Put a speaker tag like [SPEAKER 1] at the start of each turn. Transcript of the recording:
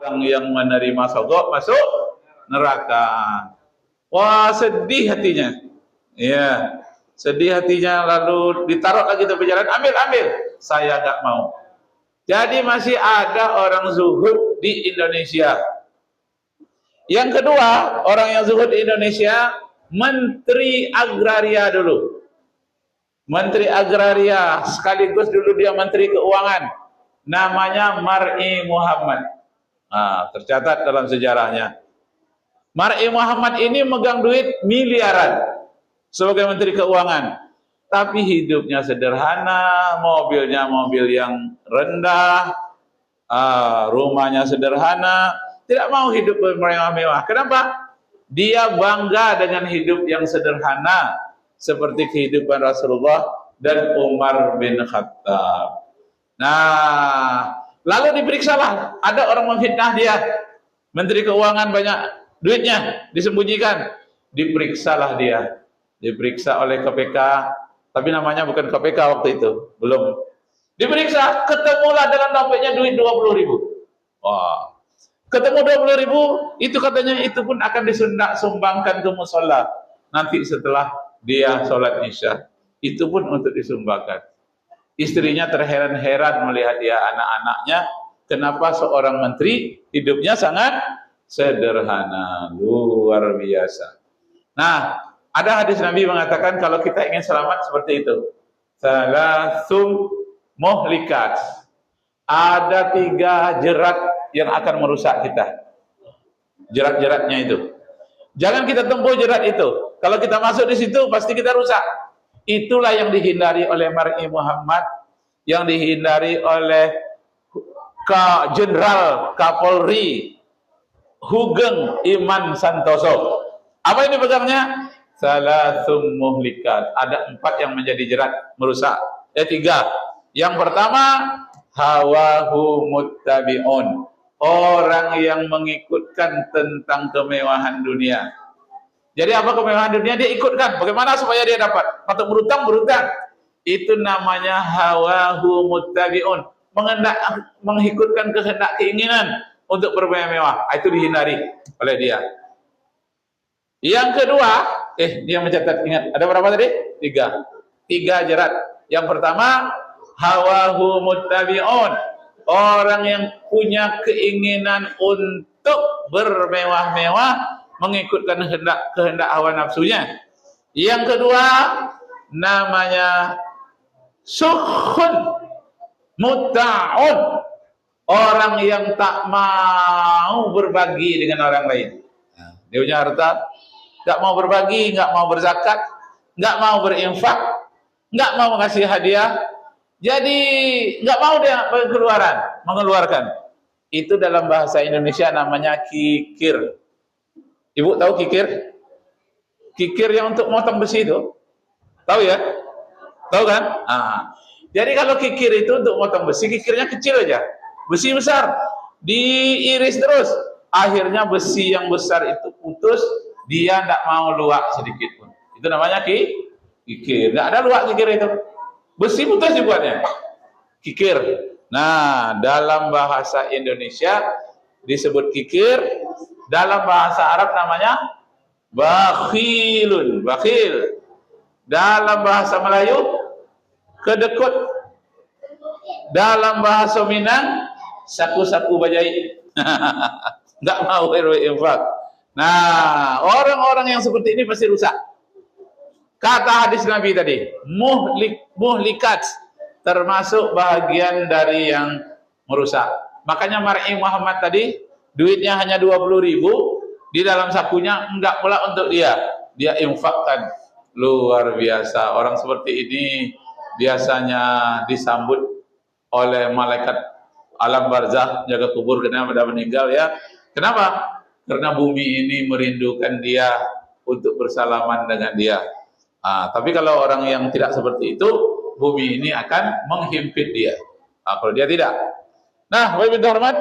[SPEAKER 1] orang yang menerima sogok masuk neraka. Wah, sedih hatinya. Ya, sedih hatinya, lalu ditaruh lagi di jalan, ambil. Saya enggak mau. Jadi masih ada orang zuhud di Indonesia. Yang kedua, orang yang zuhud di Indonesia, Menteri Agraria dulu. Menteri Agraria, sekaligus dulu dia Menteri Keuangan. Namanya Mar'i Muhammad. Tercatat dalam sejarahnya. Mar'i Muhammad ini megang duit miliaran sebagai Menteri Keuangan. Tapi hidupnya sederhana, mobilnya mobil yang rendah, rumahnya sederhana, tidak mau hidup bermewah-mewah. Kenapa? Dia bangga dengan hidup yang sederhana, seperti kehidupan Rasulullah dan Umar bin Khattab. Nah, lalu diperiksalah, ada orang memfitnah dia, Menteri Keuangan banyak duitnya, disembunyikan. Diperiksalah dia, diperiksa oleh KPK, tapi namanya bukan KPK waktu itu, belum. Diperiksa, ketemulah dalam dompetnya duit 20.000. Wah, ketemu 20.000, itu katanya itu pun akan disumbangkan ke musola nanti setelah dia sholat isya. Itu pun untuk disumbangkan. Istrinya terheran-heran melihat dia, anak-anaknya, kenapa seorang menteri hidupnya sangat sederhana, luar biasa. Nah, ada hadis Nabi mengatakan kalau kita ingin selamat seperti itu, salasun muhlikat, ada 3 jerat yang akan merusak kita. Jerat-jeratnya itu, jangan kita tempuh jerat itu. Kalau kita masuk di situ pasti kita rusak. Itulah yang dihindari oleh Mar'i Muhammad, yang dihindari oleh Jenderal Kapolri Hugeng Iman Santoso. Apa ini pegangnya? Salasun muhlikat. Ada 4 yang menjadi jerat merusak. 3. Yang pertama, hawahu muttabi'un. Orang yang mengikutkan tentang kemewahan dunia. Jadi apa kemewahan dunia? Dia ikutkan. Bagaimana supaya dia dapat? Atau berutang. Itu namanya hawahu muttabi'un. Mengikutkan kehendak keinginan untuk bermewah-mewah. Itu dihindari oleh dia. Yang kedua, dia mencatat, ingat, ada berapa tadi? 3 jerat. Yang pertama, hawahu muttabi'un. Orang yang punya keinginan untuk bermewah-mewah, mengikutkan kehendak hawa nafsunya. Yang kedua, namanya sukhun mutta'un. Orang yang tak mau berbagi dengan orang lain. Dia punya harta, nggak mau berbagi, nggak mau berzakat, nggak mau berinfak, nggak mau mengasih hadiah, jadi nggak mau dia mengeluarkan. Itu dalam bahasa Indonesia namanya kikir. Ibu tahu kikir? Kikir yang untuk motong besi itu, tahu ya? Tahu kan? Jadi kalau kikir itu untuk motong besi, kikirnya kecil aja, besi besar diiris terus, akhirnya besi yang besar itu putus. Dia tidak mau luak sedikit pun. Itu namanya kikir. Tidak ada luak kikir itu. Besi putus dibuatnya. Kikir. Nah, dalam bahasa Indonesia disebut kikir. Dalam bahasa Arab namanya bakhilun. Bakhil. Dalam bahasa Melayu kedekut. Dalam bahasa Minang saku-saku bajai. Enggak mau infak. Nah, orang-orang yang seperti ini pasti rusak. Kata hadis Nabi tadi, muhlikat, termasuk bahagian dari yang merusak. Makanya Mar'i Muhammad tadi, duitnya hanya 20.000, di dalam sakunya enggak pula untuk dia. Dia infakkan. Luar biasa. Orang seperti ini biasanya disambut oleh malaikat alam barzakh, jaga kubur, karena sudah meninggal ya. Kenapa? Karena bumi ini merindukan dia untuk bersalaman dengan dia. Tapi kalau orang yang tidak seperti itu, bumi ini akan menghimpit dia. Kalau dia tidak. Nah, Bapak Ibu hormat,